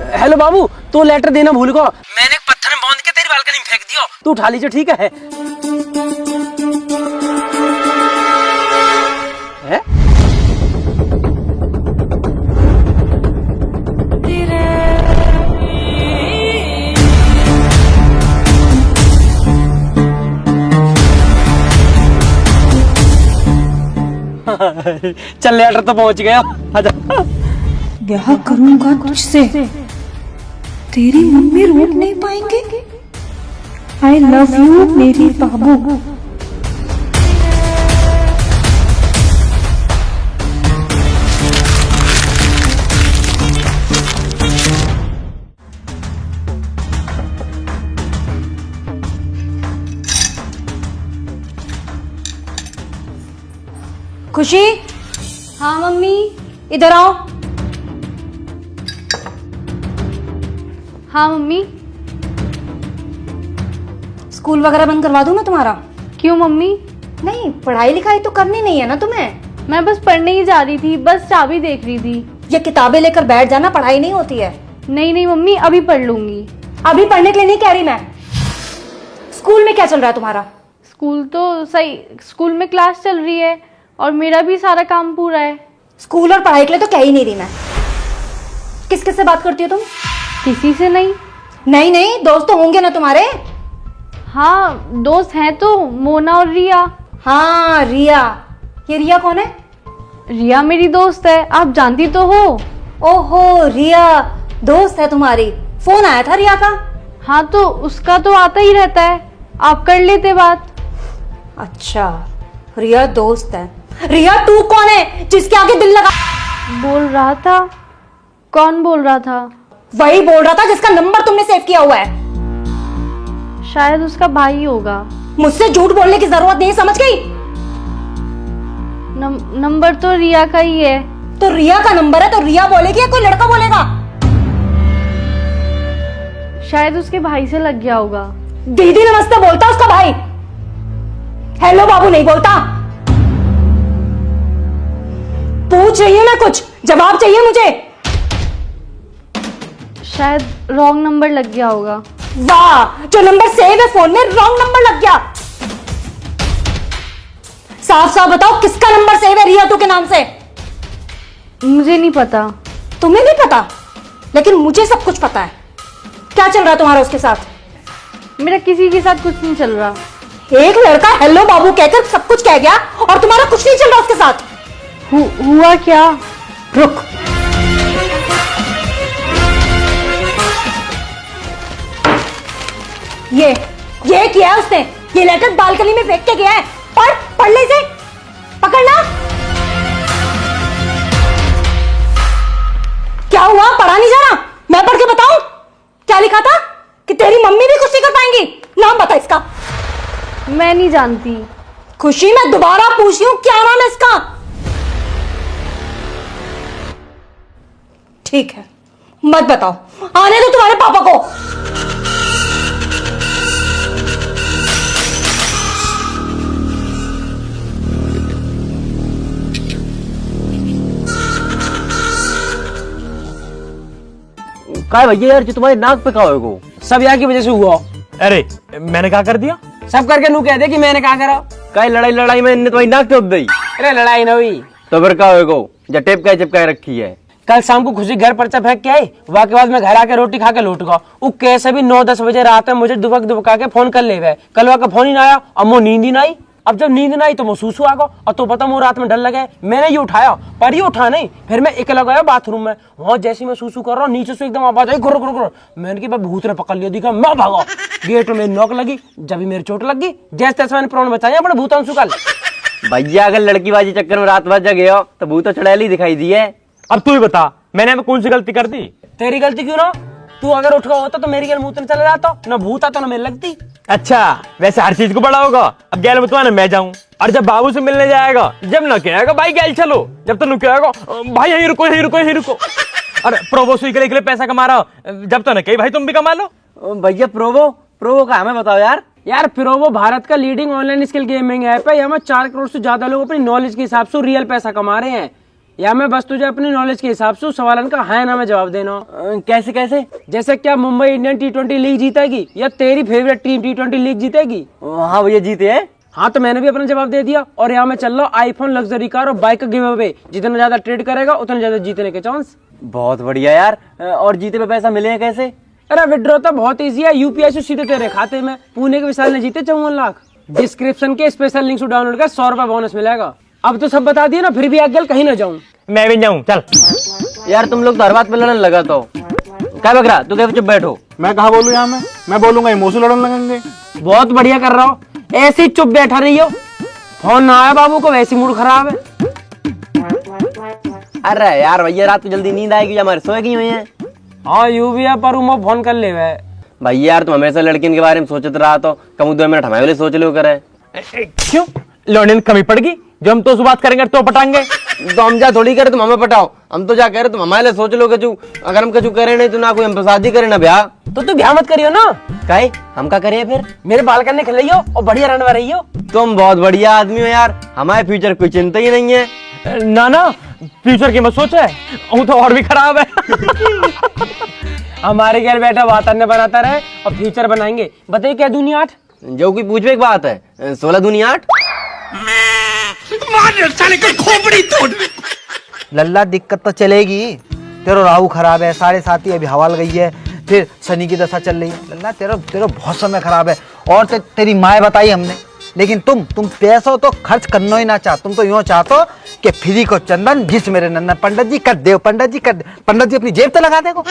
Hello बाबू, तू letter देना भूल गो। मैंने एक पत्थर में बांध के तेरी बालकनी में फेंक दियो, तू उठा लीजिए, ठीक है? चल लेटर तो पहुंच गया। आजा। ब्याह करूंगा तुझसे, तेरी मम्मी रोक नहीं पाएंगे। आई लव यू मेरी बाबू। खुशी, हाँ मम्मी। इधर आओ। हाँ मम्मी। स्कूल वगैरह बंद करवा दूं मैं तुम्हारा? क्यों मम्मी? नहीं, पढ़ाई लिखाई तो करनी नहीं है ना तुम्हें? मैं बस पढ़ने ही जा रही थी, बस चाबी देख रही थी। ये किताबें लेकर बैठ जाना, पढ़ाई नहीं होती है। नहीं नहीं मम्मी, अभी पढ़ लूंगी। अभी पढ़ने के लिए नहीं कह रही मैं। स्कूल में क्या चल रहा है तुम्हारा? स्कूल तो सही, स्कूल में क्लास चल रही है और मेरा भी सारा काम पूरा है। स्कूल और पढ़ाई के लिए तो कह ही नहीं रही मैं। किस किस से बात करती हो तुम? किसी से नहीं। नहीं नहीं, दोस्त तो होंगे ना तुम्हारे? हाँ दोस्त हैं तो, मोना और रिया। हाँ रिया। ये रिया कौन है? रिया मेरी दोस्त है, आप जानती तो हो। ओहो, रिया दोस्त है तुम्हारी। फोन आया था रिया का? हाँ तो उसका तो आता ही रहता है, आप कर लेते बात। अच्छा, रिया दोस्त है। रिया तू कौन है जिसके आगे दिल लगा? बोल रहा था। कौन बोल रहा था? वही बोल रहा था जिसका नंबर तुमने सेव किया हुआ है। शायद उसका भाई होगा। मुझसे झूठ बोलने की जरूरत नहीं, समझ गई? नंबर तो रिया का ही है। तो रिया का नंबर है तो रिया बोलेगी या कोई लड़का बोलेगा? शायद उसके भाई से लग गया होगा। दीदी नमस्ते बोलता उसका भाई, हेलो बाबू नहीं बोलता। पूछ रही हूं मैं कुछ, जवाब चाहिए मुझे। शायद रॉन्ग नंबर लग गया होगा। वाह, जो नंबर सेव है फोन में रॉन्ग नंबर लग गया। साफ साफ बताओ किसका नंबर सेव है रिया तू के नाम से? मुझे नहीं पता। तुम्हें नहीं पता? लेकिन मुझे सब कुछ पता है। क्या चल रहा है तुम्हारा उसके साथ? मेरा किसी के साथ कुछ नहीं चल रहा। एक लड़का हेलो बाबू कहकर सब कुछ कह गया और तुम्हारा कुछ नहीं चल रहा उसके साथ। हुआ क्या? रुक, ये किया है उसने। ये लेटर बालकनी में फेंक के गया है। पढ़ ले इसे, पकड़ना। क्या हुआ, पढ़ा नहीं जा रहा? मैं पढ़ के बताऊं क्या लिखा था? कि तेरी मम्मी भी कुछ नहीं कर पाएंगी। नाम बता इसका। मैं नहीं जानती। खुशी, मैं दोबारा पूछ रही हूं क्या नाम है इसका? ठीक है, मत बताओ, आने दो तुम्हारे पापा को। काय भैया यार, जो तुम्हारे नाक पे कहा हो सब यहाँ की वजह से हुआ। अरे मैंने क्या कर दिया? सब करके नू कह दे कि मैंने क्या करा। काय लड़ाई में इनने तुम्हारी नाक टोप दी। अरे लड़ाई ना हुई तो फिर क्या होगा? जब टेप का चिपका रखी है। कल शाम को खुशी घर पर फेंक के आई, वहाँ के बाद मैं घर आके रोटी खा के लौट गया। वो कैसे भी 9-10 बजे रात में मुझे दुबका के फोन कर ले गए। कल वहाँ का फोन ही ना आया, अब वो नींद ही ना आई। अब जब नींद ना आई तो मैं सूसू आ गया और तो पता वो रात में डर लगे। मैंने ये उठाया पर ये उठा नहीं। फिर मैं अकेला गया बाथरूम में। वहां जैसे मैं सूसू कर रहा हूँ नीचे से एकदम आवाज आई, गुर गुर गुर। मैंने कि भूत ने पकड़ लिया, दिखा मैं भागा। गेट में नॉक लगी, जब मेरी चोट लग गई। जैसे तैसे मैंने प्राण बचाया अपने भूतांशु कल। भैया अगर लड़की बाजी चक्कर में रात भर जगे हो तो भूत चुड़ैल दिखाई दी है। अब तू ही बता, मैंने अब कौन सी गलती कर दी? तेरी गलती क्यों ना? तू अगर उठ गया होता तो मेरी गल मुंह चला जाता, ना भूत आता ना मेरे लगती। अच्छा, वैसे हर चीज को बड़ा होगा। अब गैल में तो ना मैं जाऊं, और जब बाबू से मिलने जाएगा, जब ना कहेगा भाई गैल चलो, जब तो कहेगा भाई यहीं रुको यहीं रुको यहीं रुको। अरे प्रोवो सुई के लिए पैसा कमा रहा, जब तो ना कही भाई तुम भी कमा लो। भैया प्रोवो का हमें बताओ यार। यार प्रोवो भारत का leading online skill gaming app है। यहाँ 4 करोड़ से ज्यादा लोग अपनी नॉलेज के हिसाब से रियल पैसा कमा रहे हैं। या मैं बस तुझे अपनी नॉलेज के हिसाब से उस सवालन का हाँ या ना में जवाब देना। कैसे कैसे? जैसे क्या मुंबई इंडियन T20 लीग जीतेगी या तेरी फेवरेट टीम T20 लीग जीतेगी? हाँ भैया जीते हैं। हाँ तो मैंने भी अपना जवाब दे दिया। और यहाँ मैं चल रहा हूँ आईफोन, लग्जरी कार और बाइक का गिव अवे। जितना ज्यादा ट्रेड करेगा उतना ज्यादा जीतने के चांस। बहुत बढ़िया यार। और जीते पे पैसा मिले हैं कैसे? अरे विड्रॉ तो बहुत इजी है, यूपीआई से सीधे तेरे खाते में। पुणे के विशाल ने जीते 54 लाख। डिस्क्रिप्शन के स्पेशल लिंक से डाउनलोड कर 100 रुपए बोनस मिलेगा। अब तो सब बता दिया ना, फिर भी आगे कहीं ना जाऊं। मैं भी जाऊं चल। यार तुम लोग तो हर बात पे लड़ने लगा तो क्या बकरा, तू क्या चुप बैठो। मैं कहा बोलूं यहाँ में? मैं बोलूंगा इमोशन लड़ने लगेंगे। बहुत बढ़िया कर रहा हो, ऐसे ही चुप बैठा रही हो। फोन ना आया बाबू को, वैसे मूड खराब है। अरे यार भैया रात को जल्दी नींद आएगी, हमारे सोए की हुई है। हाँ यू भी है, पर उमो फोन कर ले वे। भैया यार तुम हमेशा लड़कियों के बारे में सोचते रहा तो कम 2 मिनट हमारे लिए सोच लो करे। क्यों लौंडे ने कमी पड़ गई? जो हम तो उस बात करेंगे तो पटाएंगे। तो हम जा थोड़ी करे तुम हमें पटाओ, हम तो जा कह रहे तुम हमारे लिए सोच लो कचू। अगर हम कचू करे नहीं तो ना कोई हम शादी करे ना ब्याह। तो तू ब्याह मत करियो ना। काहे हम का करिए फिर? मेरे बाल करने खिलाइयो और बढ़िया रहने रही हो। तुम बहुत बढ़िया आदमी हो यार, हमारे फ्यूचर कोई चिंता ही नहीं है। ना ना फ्यूचर की मत सोचे, वो तो और भी खराब है। हमारे घर बैठा वातावरण बनाता रहे और फ्यूचर बनाएंगे। बताइए क्या दुनिया 8? जो कोई पूछवे एक बात है, 16 दूनी 8। लल्ला दिक्कत तो चलेगी। तेरा राहु खराब है, 7.5 अभी हवा गई है, फिर शनि की दशा चल रही है। लल्ला तेरा बहुत समय खराब है। और तेरी माँ बताई हमने। लेकिन तुम पैसा तो खर्च करना ही ना चाह। तुम तो यूँ चाहते कि फ्री को चंदन जिस मेरे नंदन। पंडित जी कर दे, पंडित जी कर दे। पंडित जी अपनी जेब तो लगा देगो।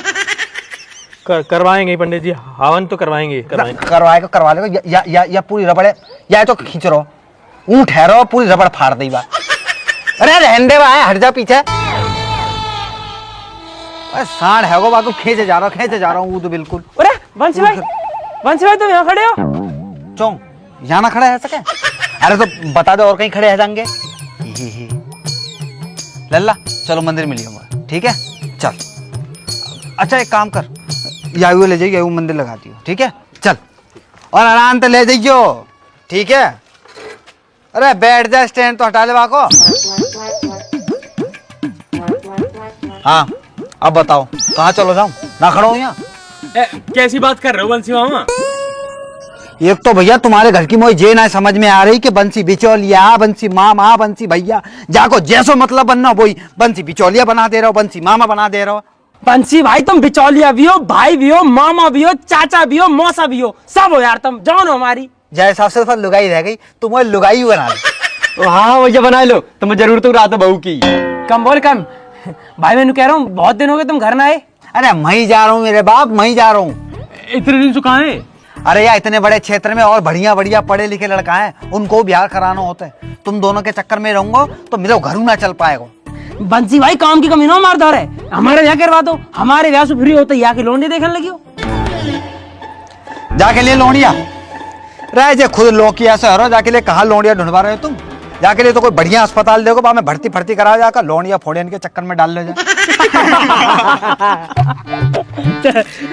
करवाएंगे पंडित जी, हवन तो करवाएंगे। करवा लेगा या पूरी रबड़ है, या तो खींच रहो ऊँट ठहरो पूरी रबड़ फाड़ दी बात। अरे रहने दे भाई, हट जा पीछे। अरे सांड है वो बात, खींचे जा रहा हूँ तो बिल्कुल। अरे वंशी भाई तुम यहाँ खड़े हो? चौं यहाँ ना खड़ा है सके? अरे तो बता दो और कहीं खड़े है जाएंगे। लल्ला चलो मंदिर मिलिए, ठीक है चल। अच्छा एक काम कर, यायू ले जाइए, यायू मंदिर लगा दियो, ठीक है चल। और आराम से ले जाइयो, ठीक है। अरे बैठ जा, स्टैंड तो हटा ले को। हाँ अब बताओ कहाँ चलो जाऊं? ना खड़ो यहाँ। कैसी बात कर रहे हो बंसी मामा? एक तो भैया तुम्हारे घर की मोई जे ना समझ में आ रही कि बंसी बिचौलिया, बंसी मामा, बंसी भैया। जाको जैसो मतलब बनना वही बंसी बिचौलिया बना दे रहे हो, बंसी मामा बना दे रहे हो। बंसी भाई तुम बिचौलिया भी हो, भाई भी हो, मामा भी हो, चाचा भी हो, मौसा भी हो, सब हो यार। तुम जान हो हमारी। जय हिसाब से तो लुगाई रह गई, तुम वो लुगाई बना लो। हाँ भैया बना लो, तो मैं जरूर तो रहा था बहू की। कम बोल कम। भाई मैं कह रहा हूँ बहुत दिन हो गए तुम घर ना आए। अरे मैं जा रहा हूँ मेरे बाप, मैं जा रहा हूँ। इतने दिन से कहाँ है? अरे यार इतने बड़े क्षेत्र में और बढ़िया बढ़िया पढ़े लिखे लड़का है, उनको बिहार कराना होता है। तुम दोनों के चक्कर में रहूंगा तो मेरे घर ना चल पाएगा। बंसी भाई काम की कमी ना मार दो रे, हमारे यहाँ करवा दो। हमारे यहाँ से फ्री होते यहाँ के लोंडे देखने लगी हो। जाके लिए लोंडिया रह जे खुद लोकिया से हरो, जाके लिए कहाँ लोंडिया ढूंढवा रहे हो तुम? जाके लिए तो कोई बढ़िया अस्पताल देखो, बाद में भर्ती करा जाकर लोंडिया फोड़ियन के चक्कर में डाल ले जा।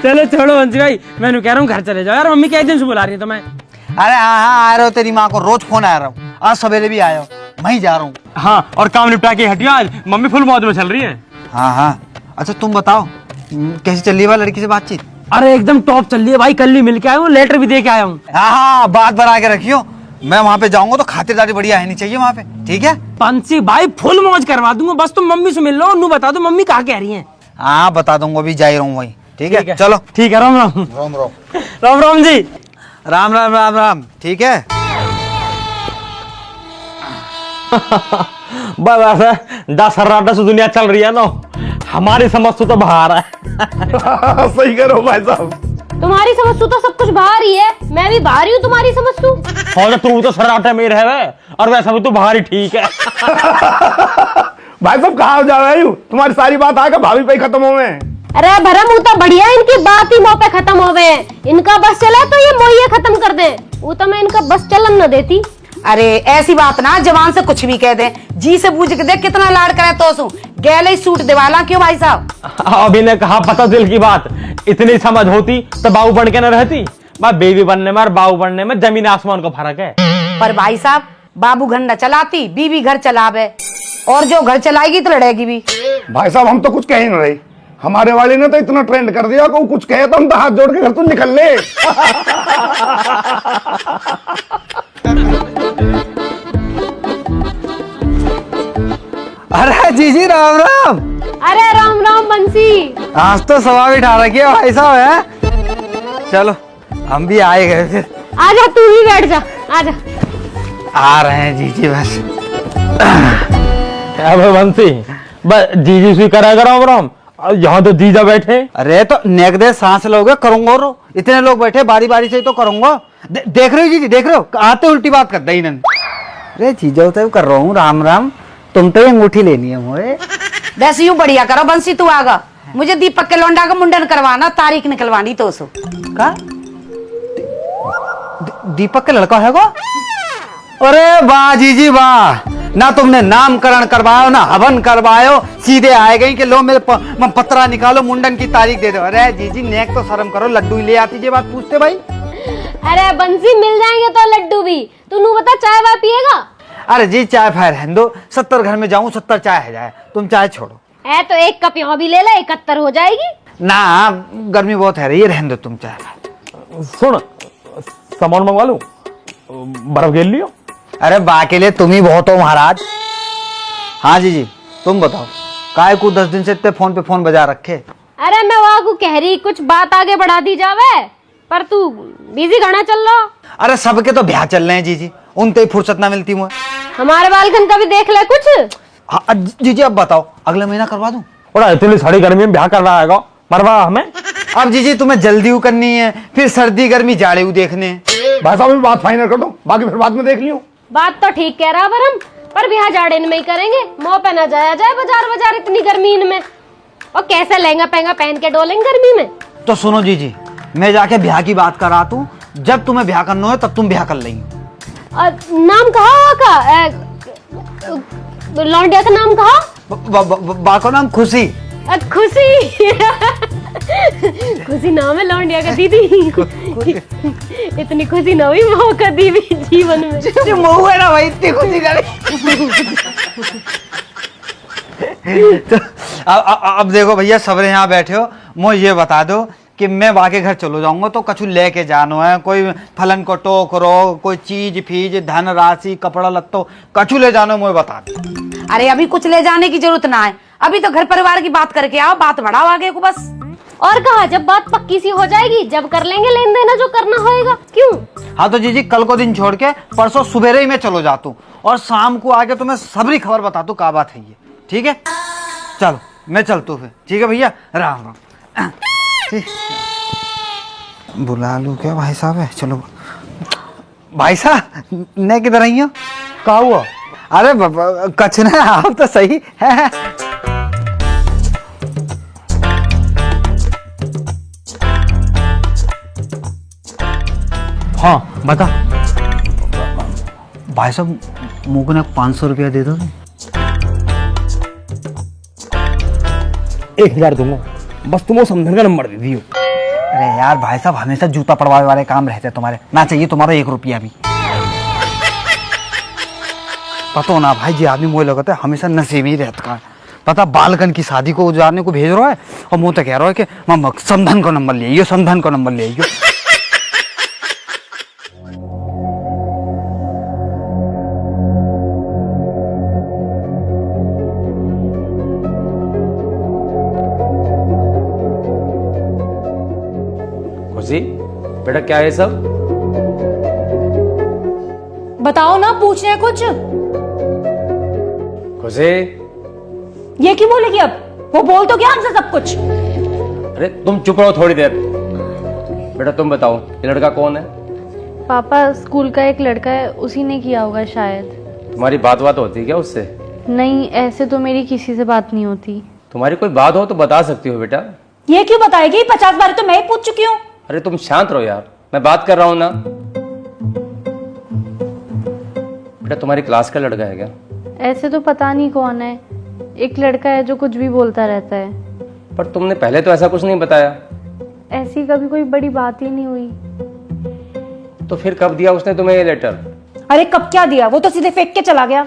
चलो छोड़ो बंसी भाई, मैं कह रहा हूँ घर चले जाओ यार। मम्मी कई दिन से बुला रही है तुम्हें। अरे हाँ आ रहे हो, तेरी माँ को रोज फोन आ रहा हूँ। आज सवेरे भी आया हो, मैं जा रहा हूँ। हाँ और काम निपटा के हटियो, आज मम्मी फुल मौज में चल रही है। हाँ अच्छा तुम बताओ कैसी चल रही है लड़की से बातचीत? अरे एकदम टॉप चल रही है भाई, कल ही मिल के आया हूँ, लेटर भी दे के आया हूँ। हाँ बात बना के रखियो, मैं वहाँ पे जाऊंगा तो खातिरदारी बढ़िया है नहीं चाहिए वहाँ पे, ठीक है? बंसी भाई फुल मौज करवा दूंगा, बस तुम मम्मी से मिल लो, नू बता दो मम्मी कहाँ कह रही है। हाँ बता दूंगा, अभी जा ही रहा हूँ वही, ठीक है चलो। ठीक है, राम राम। राम राम राम राम जी। राम राम राम राम, ठीक है। बस 10 से दुनिया चल रही है ना, हमारी समझ तो बाहर है। सही करो भाई साहब। तुम्हारी समझ तो सब कुछ बाहर ही है, मैं भी बाहर ही हूँ तुम्हारी समझ तू। और तू तो सराटे में रहे और वैसा भी तू बाहर ही ठीक है। भाई साहब कहाँ जा रहे हो? तुम्हारी सारी बात आकर भाभी पे खत्म हो गए। अरे भरम वो तो बढ़िया, इनकी बात ही मुंह पे खत्म हो गए। इनका बस चला तो ये मोहिए खत्म कर दे, वो तो मैं इनका बस चलन न देती। अरे ऐसी बात ना जवान से कुछ भी कह दे, जी से पूछ के देख कितना लाड़ करे तो सू गैले सूट दिवाला। क्यों भाई साहब? अभी ने कहा पता दिल की बात, इतनी समझ होती तो बाबू बन के न रहती। बेबी बनने में और बाबू बनने में जमीन आसमान का फर्क है। पर भाई साहब बाबू घर न चलाती, बीवी घर चलावे। और जो घर चलाएगी तो लड़ेगी भी। भाई साहब हम तो कुछ कह ही नहीं रहे, हमारे वाले ने तो इतना ट्रेंड कर दिया कि वो कुछ कहे तो हम तो हाथ जोड़ के घर तो निकल ले। अरे जीजी राम राम। अरे राम राम बंसी। आज तो सवा भी उठा रखी है भाई साहब है। चलो हम भी आए गए फिर। आजा तू ही बैठ जा, आजा। आ रहे हैं जीजी बस। अब बंसी बस जीजी स्वीकार करो राम, यहाँ तो जीजा बैठे। अरे तो नेक दे सांस लोगे करूंगा रो, इतने लोग बैठे बारी बारी से ही तो करूंगा। देख रहे हो जीजी, देख रहे हो आते उल्टी बात कर दी इन्होंने। अरे जीजा तो कर रहा हूँ राम राम, तुम तो ये अंगूठी लेनी है मुझे। वैसे यूं बढ़िया करो बंसी, तू आगा मुझे दीपक के लौंडा का मुंडन करवाना, तारीख निकलवानी तो सो का दीपक का लड़का है वो? अरे वाह जीजी वाह, ना तुमने नामकरण करवायो ना हवन करवायो, सीधे आए गई कि लो मेरे पत्रा निकालो मुंडन की तारीख दे दो। अरे जीजी नेक तो शर्म करो, लड्डू ही ले आती जे बात पूछते भाई। अरे बंसी मिल जाएंगे तो लड्डू भी, तू बता चाय वाय पिएगा? अरे जी चाय फाय रहने दो, 70 घर में जाऊं 70 चाय है जाए, तुम चाय छोड़ो। है तो एक कप यहाँ भी ले ले, 71 हो जाएगी। ना गर्मी बहुत है रही, रहने दो तुम चाय। सुन सामान मंगवा लूं, बर्फ घेर लियो। अरे बा के लिए तुम ही बहुत हो महाराज। हाँ जीजी तुम बताओ, काय को 10 दिन से इतने फोन पे फोन बजा रखे। अरे मैं वहाँ को कह रही कुछ बात आगे बढ़ा दी जावे, पर तू बिजी घना चल रहा। अरे सबके तो ब्याह चल रहे हैं जीजी, उनते ही फुर्सत ना मिलती मुझे। हमारे बालकन का भी देख ले कुछ। हाँ जीजी अब बताओ, अगले महीना करवा दूं? और इतनी सारी गर्मी में ब्याह कर रहा है मरवा हमें। अब जीजी तुम्हें जल्दी करनी है, फिर सर्दी गर्मी जाड़े देखने हैं। भाई साहब बात फाइनल कर दो, बाकी फिर बाद में देख लियो। बात तो ठीक कह रहा बरम, पर ब्याह जाड़े में ही करेंगे, मुंह पे ना जाया जाए बाजार बाजार इतनी गर्मी में। और कैसे लहंगा पहंगा पहन के डोलेंगे गर्मी में। तो सुनो जीजी, मैं जाके ब्याह की बात करा तू, जब तुम्हें ब्याह करना है तब तुम ब्याह कर लेंगे। नाम कहा का? लौंडिया का नाम कहा? बा का नाम खुशी। खुशी। खुशी नाम है लौंडिया का दीदी। इतनी खुशी ना हुई मौका दी भी जीवन में। मऊ है ना भाई, इतनी खुशी करे। तो अब देखो भैया सबरे यहाँ बैठे हो, मुझे ये बता दो कि मैं वहाँ के घर चलो जाऊंगा तो कछु लेके जानो है, कोई फलन को टोकरो, कोई चीज फीज धन राशि कपड़ा लत्तो कछु ले जानो, मुझे बता दो। अरे अभी कुछ ले जाने की जरूरत ना है, अभी तो घर परिवार की बात करके आओ, बात बढ़ाओ आगे को बस। और कहा जब बात पक्की सी हो जाएगी जब कर लेंगे लेन देना जो करना होएगा। क्यों? हाँ तो जीजी कल को दिन छोड़ के परसों सुबह ही मैं चलो जाता हूँ, और शाम को आके तुम्हें सबरी खबर बता दू क्या बात है ये, ठीक है? चलो मैं चलता हूँ फिर, ठीक है भैया, राम राम। बुला लूं क्या भाई साहब है? चलो भाई साहब ने किधर आई हो? क्या हुआ? अरे कछ ना, आप तो सही है। हाँ बता। भाई साहब मुझे ना 500 रुपया दे दो। 1000 दूंगा, बस तुम वो समझन का नंबर दे दियो। अरे यार भाई साहब हमेशा जूता पड़वाने वाले काम रहते हैं तुम्हारे, ना चाहिए तुम्हारा 1 रुपया भी। पता ना भाई जी, आदमी मुझे लगता है हमेशा नशे में ही रहता है। पता बालकन की शादी को उजारने को भेज रहा है और मुझे तो कह रहा है कि मामा समधन का नंबर ले आइयो, समधन का नंबर ले आइयो। खुशी बेटा क्या है सब? बताओ ना, पूछ रहे कुछ। खुशी ये क्यों बोलेगी अब? वो बोल तो क्या हमसे सब कुछ। अरे तुम चुप रहो थोड़ी देर। बेटा तुम बताओ ये लड़का कौन है? पापा स्कूल का एक लड़का है, उसी ने किया होगा शायद। तुम्हारी बात होती है क्या उससे? नहीं, ऐसे तो मेरी किसी से बात नहीं होती। तुम्हारी कोई बात हो तो बता सकती हो बेटा। ये क्यों बताएगी? 50 बार तो मैं ही पूछ चुकी हूँ। अरे तुम शांत रहो यार, मैं बात कर रहा हूं ना। बेटा तुम्हारी क्लास का लड़का है क्या? ऐसे तो पता नहीं कौन है, एक लड़का है जो कुछ भी बोलता रहता है। पर तुमने पहले तो ऐसा कुछ नहीं बताया। ऐसी कभी कोई बड़ी बात ही नहीं हुई। तो फिर कब दिया उसने तुम्हें ये लेटर? अरे कब क्या दिया, वो तो सीधे फेंक के चला गया।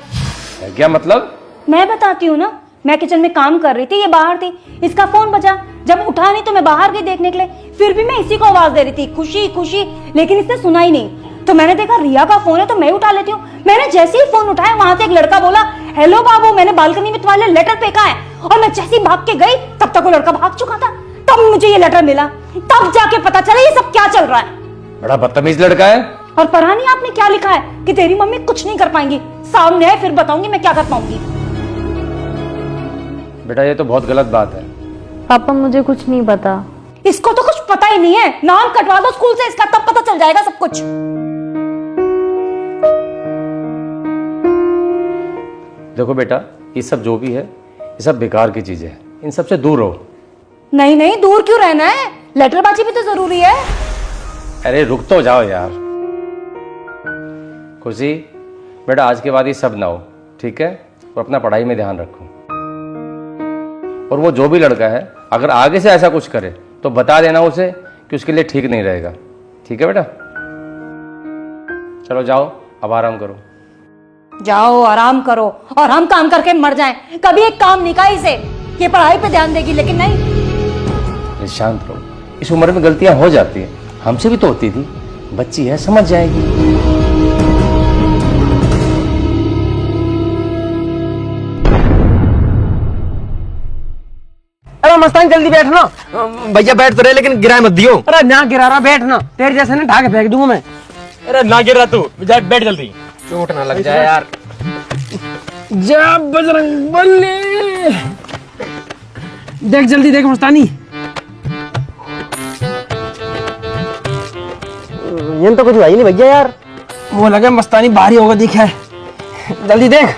है क्या मतलब? मैं बताती हूँ ना, मैं किचन में काम कर रही थी, ये बाहर थी, इसका फोन बजा, जब उठा नहीं तो मैं बाहर गई देखने के लिए, फिर भी मैं इसी को आवाज दे रही थी खुशी खुशी, लेकिन इसने सुना ही नहीं। तो मैंने देखा रिया का फोन है तो मैं उठा लेती हूँ। मैंने जैसे ही फोन उठाया वहां से एक लड़का बोला, हेलो बाबू, मैंने बालकनी में तुम्हारे लिए लेटर फेंका है। और मैं जैसे ही भाग के गई तब तक वो लड़का भाग चुका था। तब मुझे ये लेटर मिला, तब जाके पता चला ये सब क्या चल रहा है। बड़ा बदतमीज लड़का है। और पढ़ा नहीं आपने क्या लिखा है कि तेरी मम्मी कुछ नहीं कर पाएंगी, सामने है फिर बताऊंगी मैं क्या कर पाऊंगी। बेटा ये तो बहुत गलत बात है। पापा मुझे कुछ नहीं पता। इसको तो कुछ पता ही नहीं है, नाम कटवा दो स्कूल से इसका, तब पता चल जाएगा सब कुछ। देखो बेटा, ये सब जो भी है ये सब बेकार की चीजें हैं, इन सब से दूर रहो। नहीं नहीं, दूर क्यों रहना है, लेटरबाजी भी तो जरूरी है। अरे रुक तो जाओ यार। खुशी बेटा, आज के बाद ये सब ना हो, ठीक है? और अपना पढ़ाई में ध्यान रखो। और वो जो भी लड़का है अगर आगे से ऐसा कुछ करे तो बता देना उसे कि उसके लिए ठीक नहीं रहेगा, ठीक है बेटा? चलो जाओ, अब आराम करो। जाओ आराम करो और हम काम करके मर जाएं। कभी एक काम नहीं कहा इसे, ये पढ़ाई पे ध्यान देगी, लेकिन नहीं। शांत रहो, इस उम्र में गलतियां हो जाती हैं, हमसे भी तो होती थी। बच्ची है, समझ जाएगी। अरे मस्तान जल्दी बैठना। भैया बैठ तो रहे लेकिन गिराए मत दियो। अरे ना गिरा रहा, बैठना, तेरे जैसे ना ढाके फेंक दूंगा मैं। अरे ना गिर रहा तू, जा बैठ जल्दी। चोट ना लग जाए यार। जा बजरंग बली, देख जल्दी देख मस्तानी। ये तो कुछ हुआ ही नहीं भैया यार। वो लगे मस्तानी भारी होगा, दिखा है, जल्दी देख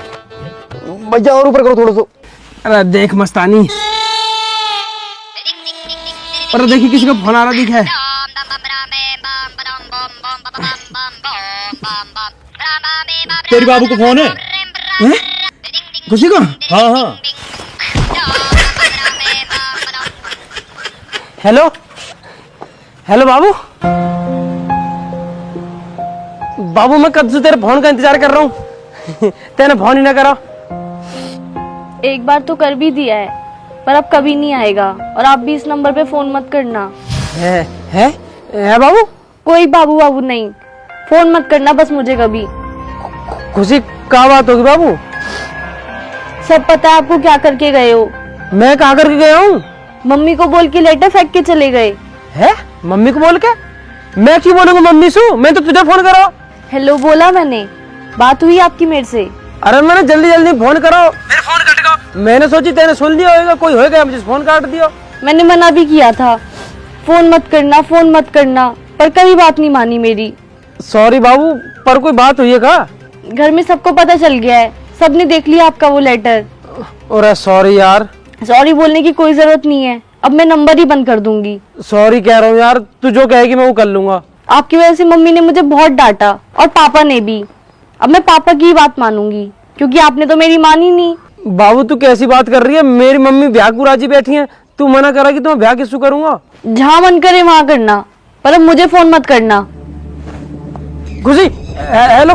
भैया, और ऊपर करो थोड़ा सा। अरे देख मस्तानी, अरे देखिए किसी का फोन आ रहा दिखा है। तेरे बाबू को फोन है? खुशी को? हाँ हाँ। हेलो हेलो बाबू। बाबू मैं कब से तेरे फोन का इंतजार कर रहा हूँ, तेने फोन ही ना करा। एक बार तो कर भी दिया है, पर अब कभी नहीं आएगा। और आप भी इस नंबर पे फोन मत करना। है बाबू? कोई बाबू बाबू नहीं, फोन मत करना बस मुझे कभी। खुशी क्या बात होगी बाबू? सब पता है आपको क्या करके गए हो। मैं कहाँ करके गया हूँ? मम्मी को बोल के लेटर फेंक के चले गए। है? मम्मी को बोल के? मैं क्यों बोलूंगा मम्मी से? मैं तो तुझे फोन करा। हेलो बोला मैंने, बात हुई आपकी मेरे से? अरे मैंने जल्दी जल्दी फोन करो, मेरा फोन कट गया। मैंने सोची तेने सुन लिया होगा, कोई होगा मुझे फोन काट दिया। मैंने मना भी किया था, फोन मत करना फोन मत करना, पर कभी बात नहीं मानी मेरी। सॉरी बाबू, पर कोई बात हुई है क्या? घर में सबको पता चल गया है, सबने देख लिया आपका वो लेटर। अरे सॉरी यार। सॉरी बोलने की कोई जरूरत नहीं है, अब मैं नंबर ही बंद कर दूंगी। सॉरी कह रहा हूँ यार, तू जो कहेगी मैं वो कर लूंगा। आपकी वजह से मम्मी ने मुझे बहुत डांटा और पापा ने भी। अब मैं पापा की ही बात मानूंगी, क्योंकि आपने तो मेरी मानी नहीं। बाबू तू कैसी बात कर रही है? मेरी मम्मी ब्याह को राजी बैठी है, तू मना करा कि तो मैं ब्याह किससे करूंगा? जहाँ मन करे वहाँ करना, पर अब मुझे फोन मत करना। खुशी हेलो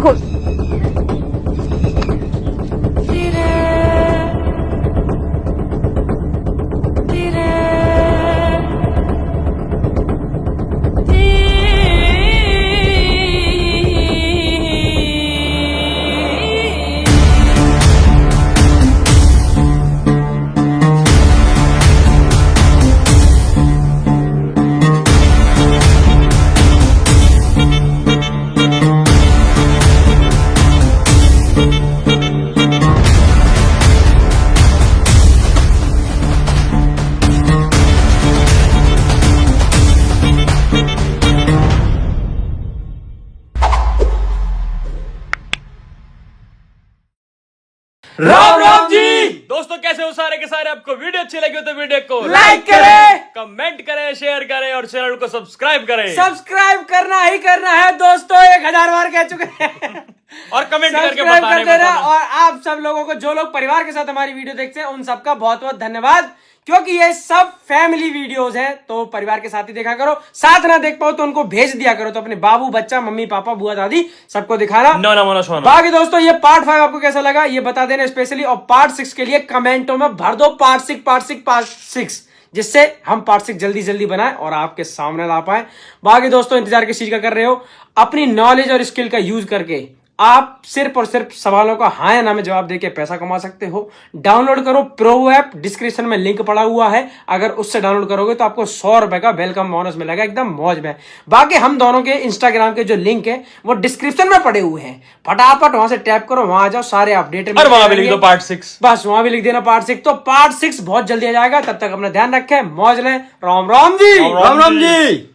राम राम जी। दोस्तों कैसे हो सारे के सारे? आपको वीडियो अच्छी लगी हो तो वीडियो को लाइक करें, कमेंट करें, शेयर करें और चैनल को सब्सक्राइब करें। सब्सक्राइब करना ही करना है दोस्तों, 1000 बार कह चुके हैं। और कमेंट करके सब्सक्राइब बताने कर देना। में और आप सब लोगों को, जो लोग परिवार के साथ हमारी वीडियो देखते हैं, उन सबका बहुत बहुत धन्यवाद, क्योंकि ये सब फैमिली वीडियोस हैं, तो परिवार के साथ ही देखा करो। साथ ना देख पाओ तो उनको भेज दिया करो, तो अपने बाबू बच्चा मम्मी पापा बुआ दादी सबको दिखाना। बाकी दोस्तों ये पार्ट 5 आपको कैसा लगा ये बता देना स्पेशली, और पार्ट 6 के लिए कमेंटों में भर दो पार्ट 6, जिससे हम पार्ट 6 जल्दी जल्दी बनाएं और आपके सामने ला पाए। बाकी दोस्तों इंतजार किस चीज का कर रहे हो, अपनी नॉलेज और स्किल का यूज करके आप सिर्फ और सिर्फ सवालों का हाँ या ना में जवाब देके पैसा कमा सकते हो। डाउनलोड करो प्रो ऐप, डिस्क्रिप्शन में लिंक पड़ा हुआ है, अगर उससे डाउनलोड करोगे तो आपको 100 रुपए का वेलकम बोनस मिलेगा, एकदम मौज में। बाकी हम दोनों के इंस्टाग्राम के जो लिंक है वो डिस्क्रिप्शन में पड़े हुए हैं, फटाफट वहां से टैप करो, वहां आ जाओ, सारे अपडेट वहां भी लिख दो पार्ट 6, बस वहां भी लिख देना पार्ट 6। तो पार्ट 6 बहुत जल्दी आ जाएगा, तब तक अपना ध्यान रखें, मौज लें। राम राम जी। राम राम जी।